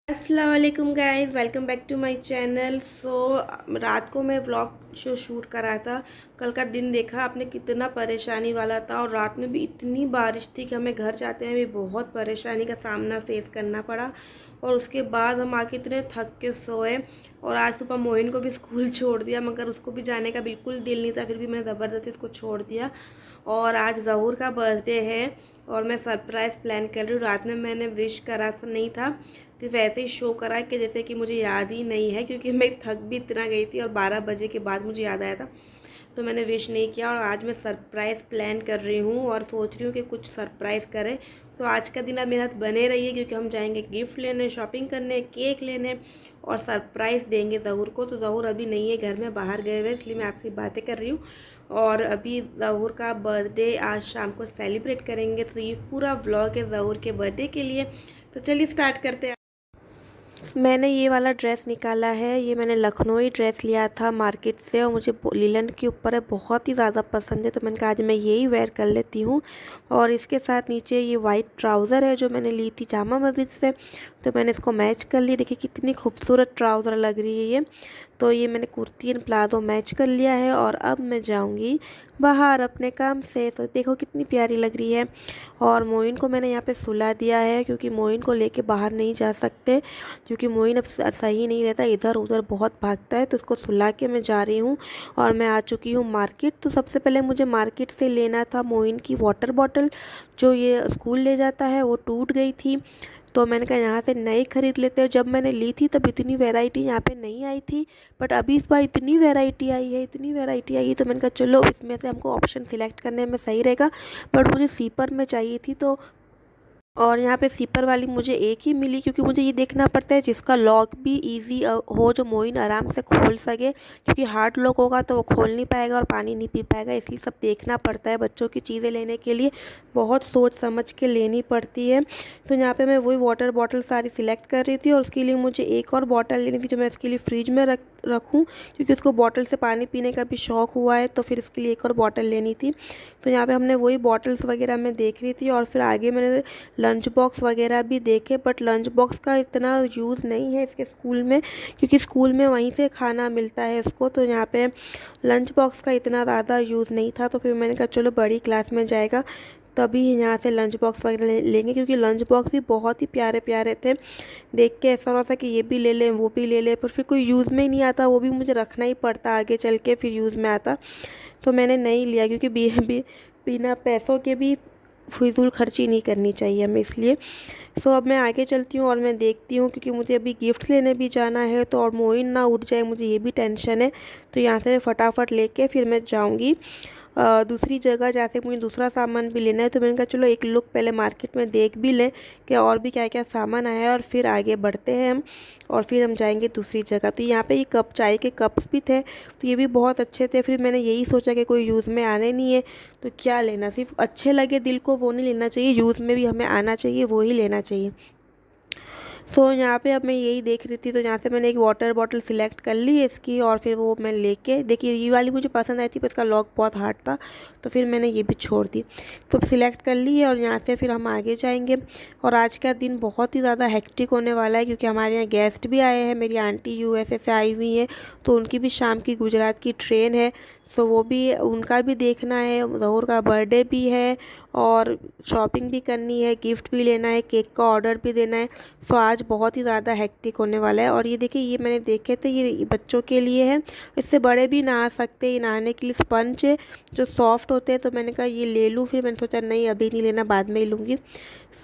अस्सलाम वालेकुम guys, welcome back to my channel. रात को मैं व्लॉग शूट करा था। कल का दिन देखा आपने कितना परेशानी वाला था, और रात में भी इतनी बारिश थी कि हमें घर जाते हैं भी बहुत परेशानी का सामना फेस करना पड़ा। और उसके बाद हम आके इतने थक के सोए। और आज सुबह मोइन को भी स्कूल छोड़ दिया, मगर उसको भी जाने का बिल्कुल दिल नहीं था, फिर भी मैंने ज़बरदस्ती उसको छोड़ दिया। और आज ज़हूर का बर्थडे है और मैं सरप्राइज़ प्लान कर रही हूँ। रात में मैंने विश करा नहीं था, सिर्फ ऐसे ही शो करा कि जैसे कि मुझे याद ही नहीं है, क्योंकि मैं थक भी इतना गई थी और 12 बजे के बाद मुझे याद आया था, तो मैंने विश नहीं किया। और आज मैं सरप्राइज़ प्लान कर रही हूँ और सोच रही हूँ कि कुछ सरप्राइज़ करें। तो आज का दिन आप मेरे साथ बने रहिए, क्योंकि हम जाएंगे गिफ्ट लेने, शॉपिंग करने, केक लेने और सरप्राइज़ देंगे ज़हूर को। तो ज़हूर अभी नहीं है घर में, बाहर गए हुए, इसलिए मैं आपसे बातें कर रही हूँ। और अभी ज़हूर का बर्थडे आज शाम को सेलिब्रेट करेंगे, तो ये पूरा व्लॉग है ज़हूर के बर्थडे के लिए। तो चलिए स्टार्ट करते हैं। मैंने ये वाला ड्रेस निकाला है, ये मैंने लखनवी ड्रेस लिया था मार्केट से, और मुझे लिलन के ऊपर है, बहुत ही ज़्यादा पसंद है, तो मैंने कहा आज मैं यही वेयर कर लेती हूँ। और इसके साथ नीचे ये वाइट ट्राउज़र है जो मैंने ली थी जामा मस्जिद से, तो मैंने इसको मैच कर ली। देखिए कितनी खूबसूरत ट्राउज़र लग रही है ये। तो ये मैंने कुर्ती एंड प्लाजो मैच कर लिया है, और अब मैं जाऊंगी बाहर अपने काम से। तो देखो कितनी प्यारी लग रही है। और मोइन को मैंने यहाँ पे सुला दिया है, क्योंकि मोइन को लेके बाहर नहीं जा सकते, क्योंकि मोइन अब सही नहीं रहता, इधर उधर बहुत भागता है, तो उसको सुला के मैं जा रही हूँ। और मैं आ चुकी हूँ मार्केट। तो सबसे पहले मुझे मार्केट से लेना था मोइन की वाटर बॉटल, जो ये स्कूल ले जाता है, वो टूट गई थी। तो मैंने कहा यहाँ से नई ख़रीद लेते हैं। जब मैंने ली थी तब इतनी वैरायटी यहाँ पे नहीं आई थी, बट अभी इस बार इतनी वैरायटी आई है, इतनी वैरायटी आई है, तो मैंने कहा चलो इसमें से हमको ऑप्शन सिलेक्ट करने में सही रहेगा। बट मुझे सीपर में चाहिए थी, तो और यहाँ पे सीपर वाली मुझे एक ही मिली, क्योंकि मुझे ये देखना पड़ता है जिसका लॉक भी इजी हो, जो मोइन आराम से खोल सके, क्योंकि हार्ड लॉक होगा तो वो खोल नहीं पाएगा और पानी नहीं पी पाएगा। इसलिए सब देखना पड़ता है, बच्चों की चीज़ें लेने के लिए बहुत सोच समझ के लेनी पड़ती है। तो यहाँ पे मैं वही वाटर बॉटल सारी सिलेक्ट कर रही थी, और उसके लिए मुझे एक और बॉटल लेनी थी जो मैं इसके लिए फ्रिज में रखूँ, क्योंकि उसको बॉटल से पानी पीने का भी शौक़ हुआ है, तो फिर इसके लिए एक और बॉटल लेनी थी। तो यहाँ पे हमने वही बॉटल्स वगैरह मैं देख रही थी, और फिर आगे मैंने लंच बॉक्स वगैरह भी देखे, बट लंच बॉक्स का इतना यूज़ नहीं है इसके स्कूल में, क्योंकि स्कूल में वहीं से खाना मिलता है इसको। तो यहाँ पे लंच बॉक्स का इतना ज़्यादा यूज़ नहीं था, तो फिर मैंने कहा चलो बड़ी क्लास में जाएगा तभी यहाँ से लंच बॉक्स वगैरह लेंगे, क्योंकि लंच बॉक्स भी बहुत ही प्यारे प्यारे थे। देख के ऐसा हो रहा था कि ये भी ले लें वो भी ले लें, पर फिर कोई यूज़ में ही नहीं आता, वो भी मुझे रखना ही पड़ता आगे चल के, फिर यूज़ में आता। तो मैंने नहीं लिया, क्योंकि बिना पैसों के भी फिजूल खर्ची नहीं करनी चाहिए हमें, इसलिए। सो अब मैं आगे चलती हूँ और मैं देखती हूँ, क्योंकि मुझे अभी गिफ्ट लेने भी जाना है, तो और मोइन ना उठ जाए, मुझे ये भी टेंशन है। तो यहाँ से फटाफट लेके फिर मैं जाऊँगी दूसरी जगह, जहाँ से मुझे दूसरा सामान भी लेना है। तो मैंने कहा चलो एक लुक पहले मार्केट में देख भी लें कि और भी क्या क्या सामान आया है, और फिर आगे बढ़ते हैं हम, और फिर हम जाएंगे दूसरी जगह। तो यहाँ पे ये कप, चाय के कप्स भी थे, तो ये भी बहुत अच्छे थे। फिर मैंने यही सोचा कि कोई यूज़ में आने नहीं है, तो क्या लेना, सिर्फ अच्छे लगे दिल को वो नहीं लेना चाहिए, यूज़ में भी हमें आना चाहिए, वो ही लेना चाहिए। सो यहाँ पे अब मैं यही देख रही थी, तो यहाँ से मैंने एक वाटर बॉटल सिलेक्ट कर ली है इसकी, और फिर वो मैं लेके, देखिए ये वाली मुझे पसंद आई थी, पर इसका लॉक बहुत हार्ड था, तो फिर मैंने ये भी छोड़ दी। तो सिलेक्ट कर ली है, और यहाँ से फिर हम आगे जाएंगे। और आज का दिन बहुत ही ज़्यादा हेक्टिक होने वाला है, क्योंकि हमारे यहाँ गेस्ट भी आए हैं। मेरी आंटी यूएसए से आई हुई है, तो उनकी भी शाम की गुजरात की ट्रेन है, तो वो भी, उनका भी देखना है। ज़हूर का बर्थडे भी है, और शॉपिंग भी करनी है, गिफ्ट भी लेना है, केक का ऑर्डर भी देना है। तो आज बहुत ही ज़्यादा हेक्टिक होने वाला है। और ये देखिए, ये मैंने देखे थे, ये बच्चों के लिए है, इससे बड़े भी नहा सकते हैं। ये नहाने के लिए स्पंज है जो सॉफ्ट होते हैं, तो मैंने कहा ये ले लूँ, फिर मैंने सोचा नहीं अभी नहीं लेना, बाद में ही लूँगी।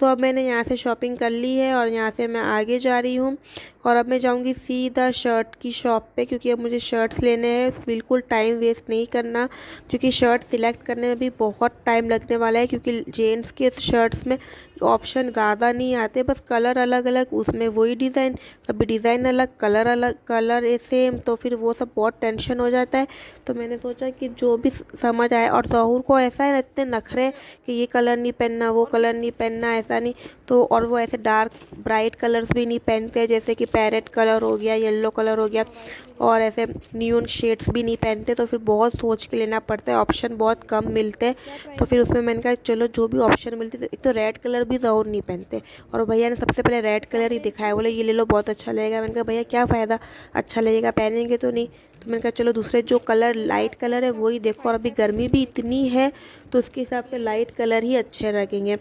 सो अब मैंने यहाँ से शॉपिंग कर ली है, और यहाँ से मैं आगे जा रही हूँ। और अब मैं जाऊँगी सीधा शर्ट की शॉप पे, क्योंकि अब मुझे शर्ट्स लेने हैं। बिल्कुल टाइम वेस्ट नहीं करना, क्योंकि शर्ट सिलेक्ट करने में भी बहुत टाइम लगने वाला है, क्योंकि जेंट्स के शर्ट्स में ऑप्शन ज़्यादा नहीं आते, बस कलर अलग अलग, उसमें वही डिज़ाइन, कभी डिज़ाइन अलग, कलर अलग, कलर सेम, तो फिर वो सब बहुत टेंशन हो जाता है। तो मैंने सोचा कि जो भी समझ आए, और ज़हूर को ऐसा है, इतने नखरे कि ये कलर नहीं पहनना, वो कलर नहीं पहनना, ऐसा नहीं, तो और वो ऐसे डार्क ब्राइट कलर्स भी नहीं पहनते, जैसे कि पैरेट कलर हो गया, येलो कलर हो गया, और ऐसे न्यून शेड्स भी नहीं पहनते। तो फिर बहुत सोच के लेना पड़ता है, ऑप्शन बहुत कम मिलते हैं। तो फिर उसमें मैंने कहा चलो जो भी ऑप्शन मिलते, तो एक तो रेड कलर भी ज़रूर नहीं पहनते, और भैया ने सबसे पहले रेड कलर ही दिखाया, बोले ये ले लो बहुत अच्छा लगेगा। मैंने कहा भैया क्या फ़ायदा, अच्छा लगेगा पहनेंगे तो नहीं। तो मैंने कहा चलो दूसरे जो कलर लाइट कलर है वही देखो, और अभी गर्मी भी इतनी है तो उसके हिसाब से लाइट कलर ही अच्छे लगेंगे।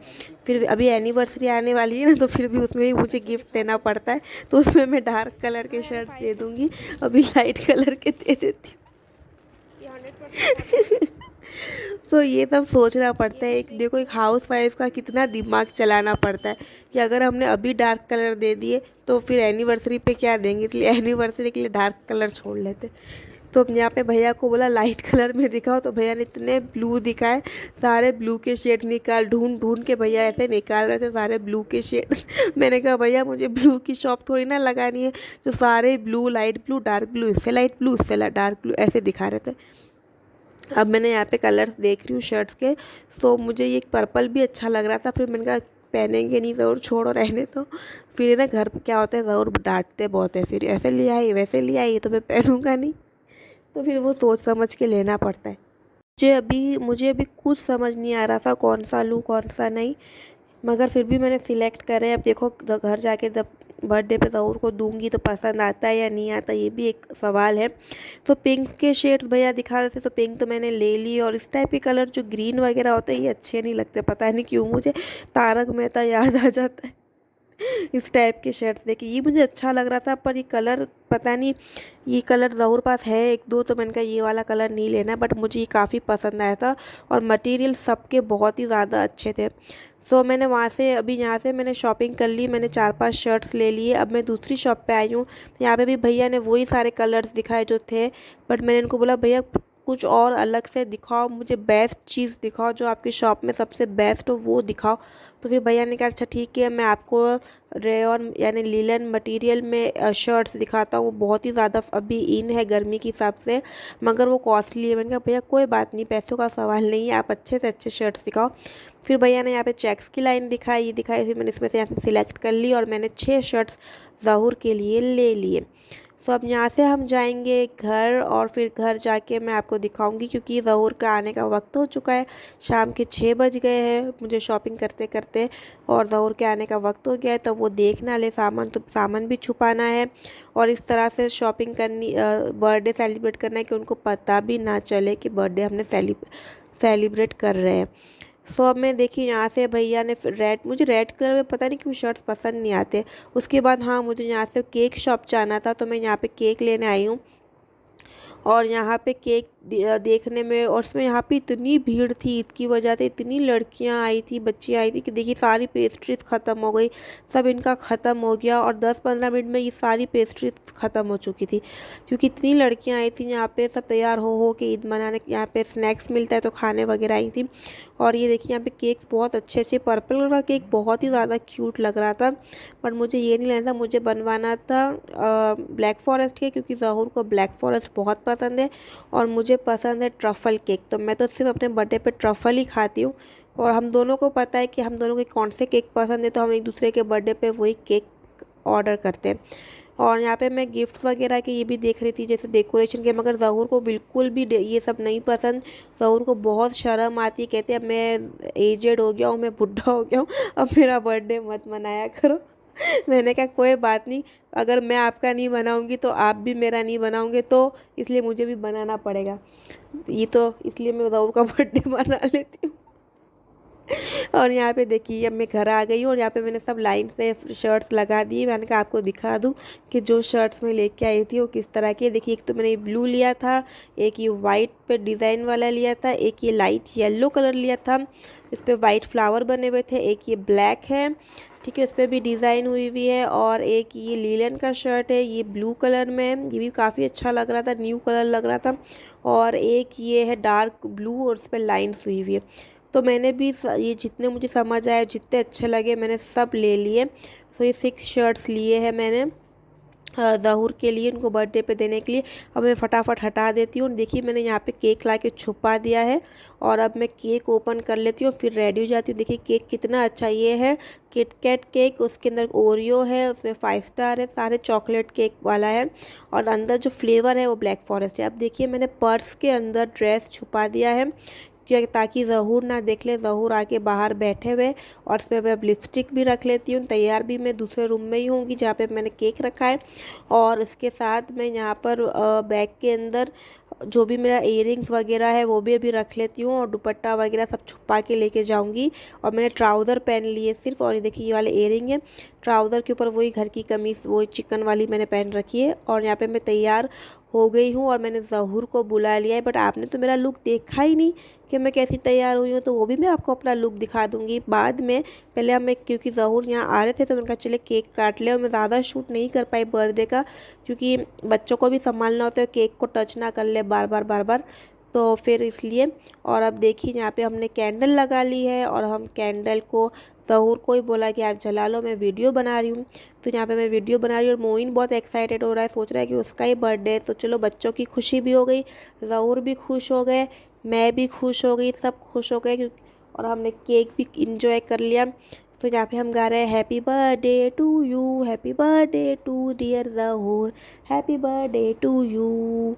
फिर अभी एनिवर्सरी आने वाली है ना, तो फिर भी उसमें भी मुझे गिफ्ट देना पड़ता है, तो उसमें मैं डार्क कलर के शर्ट दे दूँगी, अभी लाइट कलर के दे देती हूँ। तो ये सब सोचना पड़ता है। एक देखो, एक हाउस वाइफ का कितना दिमाग चलाना पड़ता है कि अगर हमने अभी डार्क कलर दे दिए तो फिर एनिवर्सरी पे क्या देंगे, इसलिए एनिवर्सरी के लिए डार्क कलर छोड़ लेते। तो यहाँ पे भैया को बोला लाइट कलर में दिखाओ, तो भैया ने इतने ब्लू दिखाए, सारे ब्लू के शेड निकाल ढूंढ ढूंढ के भैया ऐसे निकाल रहे थे सारे ब्लू के शेड। मैंने कहा भैया मुझे ब्लू की शॉप थोड़ी ना लगानी है, जो सारे blue, light blue, dark blue, इससे लाइट ब्लू, इससे डार्क ब्लू ऐसे दिखा रहे थे। अब मैंने यहाँ पे कलर्स देख रही हूँ शर्ट्स के, तो मुझे ये पर्पल भी अच्छा लग रहा था। फिर मैंने कहा पहनेंगे नहीं, ज़रूर छोड़ो रहने तो। फिर ना घर पे क्या होता है, ज़रूर डांटते बहुत है, फिर ऐसे ले आई वैसे ले आई, तो मैं पहनूंगा नहीं। तो फिर वो सोच समझ के लेना पड़ता है। मुझे अभी कुछ समझ नहीं आ रहा था कौन सा लूँ कौन सा नहीं, मगर फिर भी मैंने सिलेक्ट करे। अब देखो घर जाके जब बर्थडे पे ज़हूर को दूंगी तो पसंद आता है या नहीं आता, ये भी एक सवाल है। तो पिंक के शेड्स भैया दिखा रहे थे, तो पिंक तो मैंने ले ली। और इस टाइप के कलर जो ग्रीन वगैरह होते हैं ये अच्छे नहीं लगते, पता नहीं क्यों मुझे तारक मेहता याद आ जाता है। इस टाइप के शर्ट्स देखिए, ये मुझे अच्छा लग रहा था, पर ये कलर पता नहीं, ये कलर ज़रूर पास है एक दो, तो मैंने कहा ये वाला कलर नहीं लेना, बट मुझे ये काफ़ी पसंद आया था, और मटेरियल सबके बहुत ही ज़्यादा अच्छे थे। सो मैंने वहाँ से, अभी यहाँ से मैंने शॉपिंग कर ली, मैंने 4-5 शर्ट्स ले लिए। अब मैं दूसरी शॉप पे आई हूँ, तो यहाँ पे भी भैया ने वही सारे कलर्स दिखाए जो थे, बट मैंने इनको बोला भैया कुछ और अलग से दिखाओ, मुझे बेस्ट चीज़ दिखाओ, जो आपकी शॉप में सबसे बेस्ट हो वो दिखाओ। तो फिर भैया ने कहा अच्छा ठीक है, मैं आपको रेयॉन यानी लिलन मटेरियल में शर्ट्स दिखाता हूँ, वो बहुत ही ज़्यादा अभी इन है गर्मी के हिसाब से, मगर वो कॉस्टली है। मैंने कहा भैया कोई बात नहीं, पैसों का सवाल नहीं है, आप अच्छे से अच्छे शर्ट्स दिखाओ। फिर भैया ने यहाँ पे चेक्स की लाइन दिखाई, ये दिखाई, फिर मैंने इसमें से यहाँ से सिलेक्ट कर ली, और मैंने 6 शर्ट्स ज़हूर के लिए ले लिए। तो अब यहाँ से हम जाएंगे घर, और फिर घर जाके मैं आपको दिखाऊंगी, क्योंकि ज़हूर का आने का वक्त हो चुका है, शाम के 6 बज गए हैं मुझे शॉपिंग करते करते, और ज़हूर के आने का वक्त हो गया है। तो वो देखना ले सामान, तो सामान भी छुपाना है, और इस तरह से शॉपिंग करनी, बर्थडे सेलिब्रेट करना है कि उनको पता भी ना चले कि बर्थडे हमने सेलिब्रेट कर रहे हैं। सो अब मैं देखी यहाँ से भैया ने मुझे रेड कलर में पता नहीं क्यों शर्ट्स पसंद नहीं आते। उसके बाद हाँ, मुझे यहाँ से केक शॉप जाना था, तो मैं यहाँ पे केक लेने आई हूँ। और यहाँ पे केक देखने में, और उसमें यहाँ पे इतनी भीड़ थी, ईद की वजह से इतनी लड़कियाँ आई थी, बच्ची आई थी कि देखिए सारी पेस्ट्रीज ख़त्म हो गई, सब इनका ख़त्म हो गया, और 10-15 मिनट में ये सारी पेस्ट्रीज ख़त्म हो चुकी थी, क्योंकि इतनी लड़कियाँ आई थी यहाँ पे, सब तैयार हो के ईद मनाने। यहाँ पे स्नैक्स मिलता है तो खाने वगैरह आई थी। और ये देखिए यहाँ पे केक्स बहुत अच्छे अच्छे, पर्पल कलर का केक बहुत ही ज़्यादा क्यूट लग रहा था, बट मुझे ये नहीं लेना था, मुझे बनवाना था ब्लैक फॉरेस्ट के, क्योंकि ज़हूर को ब्लैक फॉरेस्ट बहुत पसंद है, और मुझे पसंद है ट्रफ़ल केक। तो मैं तो सिर्फ अपने बर्थडे पे ट्रफ़ल ही खाती हूँ, और हम दोनों को पता है कि हम दोनों को कौन से केक पसंद है, तो हम एक दूसरे के बर्थडे पे वही केक ऑर्डर करते हैं। और यहाँ पे मैं गिफ्ट वगैरह के ये भी देख रही थी, जैसे डेकोरेशन के, मगर ज़हूर को बिल्कुल भी ये सब नहीं पसंद। ज़हूर को बहुत शर्म आती है, कहते हैं अब मैं एजेड हो गया हूँ, मैं बुढ़ा हो गया हूँ, अब मेरा बर्थडे मत मनाया करो। मैंने कहा कोई बात नहीं, अगर मैं आपका नहीं बनाऊंगी तो आप भी मेरा नहीं बनाओगे, तो इसलिए मुझे भी बनाना पड़ेगा। ये तो इसलिए मैं ज़हूर का बर्थडे मना लेती हूँ। और यहाँ पे देखिए अब मैं घर आ गई हूँ, और यहाँ पे मैंने सब लाइन से शर्ट्स लगा दी। मैंने कहा आपको दिखा दूँ कि जो शर्ट्स मैं लेके आई थी वो किस तरह की। देखिए एक तो मैंने ये ब्लू लिया था, एक ये वाइट पे डिज़ाइन वाला लिया था, एक ये लाइट येलो कलर लिया था, इस पर वाइट फ्लावर बने हुए थे, एक ये ब्लैक है, ठीक है, उस पर भी डिज़ाइन हुई हुई है, और एक ये लीलन का शर्ट है, ये ब्लू कलर में है, ये भी काफ़ी अच्छा लग रहा था, न्यू कलर लग रहा था, और एक ये है डार्क ब्लू और उस पर लाइन्स हुई हुई है। तो मैंने भी ये जितने मुझे समझ आए, जितने अच्छे लगे, मैंने सब ले लिए। तो ये 6 शर्ट्स लिए हैं मैंने, ज़हूर के लिए, उनको बर्थडे पे देने के लिए। अब मैं फटाफट हटा देती हूँ। देखिए मैंने यहाँ पे केक ला के छुपा दिया है और अब मैं केक ओपन कर लेती हूँ, फिर रेडी हो जाती हूँ। देखिए केक कितना अच्छा ये है, किटकैट केक, उसके अंदर ओरियो है, उसमें 5 स्टार है, सारे चॉकलेट केक वाला है और अंदर जो फ्लेवर है वो ब्लैक फॉरेस्ट है। अब देखिए मैंने पर्स के अंदर ड्रेस छुपा दिया है क्या, ताकि ज़हूर ना देख ले। ज़हूर आके बाहर बैठे हुए और इसमें मैं लिपस्टिक भी रख लेती हूँ। तैयार भी मैं दूसरे रूम में ही होंगी जहाँ पे मैंने केक रखा है। और इसके साथ मैं यहाँ पर बैग के अंदर जो भी मेरा इयररिंग्स वगैरह है वो भी अभी रख लेती हूँ और दुपट्टा वगैरह सब छुपा के लेके जाऊँगी। और मैंने ट्राउज़र पहन लिए सिर्फ, और ये देखिए ये वाले इयररिंग है। ट्राउज़र के ऊपर वही घर की कमीज़ वही चिकन वाली मैंने पहन रखी है। और यहाँ पे मैं तैयार हो गई हूँ और मैंने ज़हूर को बुला लिया है। बट आपने तो मेरा लुक देखा ही नहीं कि मैं कैसी तैयार हुई हूँ, तो वो भी मैं आपको अपना लुक दिखा दूँगी बाद में। पहले हम क्योंकि ज़हूर यहाँ आ रहे थे तो मैंने कहा चले केक काट ले, और मैं ज़्यादा शूट नहीं कर पाई बर्थडे का, क्योंकि बच्चों को भी संभालना होता है, केक को टच ना कर ले बार बार, तो फिर इसलिए। और अब देखिए यहाँ पे हमने कैंडल लगा ली है और हम कैंडल को ज़हूर को ही बोला कि आप जला लो, मैं वीडियो बना रही हूँ। तो यहाँ पे मैं वीडियो बना रही हूँ और मोइन बहुत एक्साइटेड हो रहा है, सोच रहा है कि उसका ही बर्थडे है। तो चलो बच्चों की खुशी भी हो गई, ज़हूर भी खुश हो गए, मैं भी खुश हो गई, सब खुश हो गए क्योंकि, और हमने केक भी इंजॉय कर लिया। तो यहाँ पे हम गा रहे हैं happy birthday to you, happy birthday to dear Zahoor, happy birthday to you.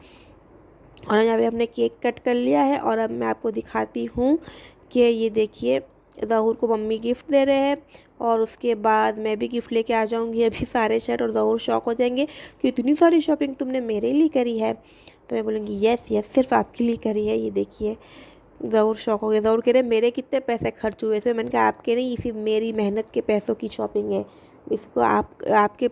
और यहाँ पे हमने केक कट कर लिया है और अब मैं आपको दिखाती हूँ कि ये देखिए ज़हूर को मम्मी गिफ्ट दे रहे हैं और उसके बाद मैं भी गिफ्ट लेके आ जाऊँगी अभी सारे शर्ट, और ज़हूर शौक हो जाएंगे कि इतनी सारी शॉपिंग तुमने मेरे लिए करी है। तो मैं बोलूँगी यस यस सिर्फ आपके लिए करी है। ये देखिए ज़हूर शौक हो गया, ज़हूर कह रहे मेरे कितने पैसे खर्च हुए इसमें। मैंने कहा आपके नहीं, इसी मेरी मेहनत के पैसों की शॉपिंग है, इसको आपके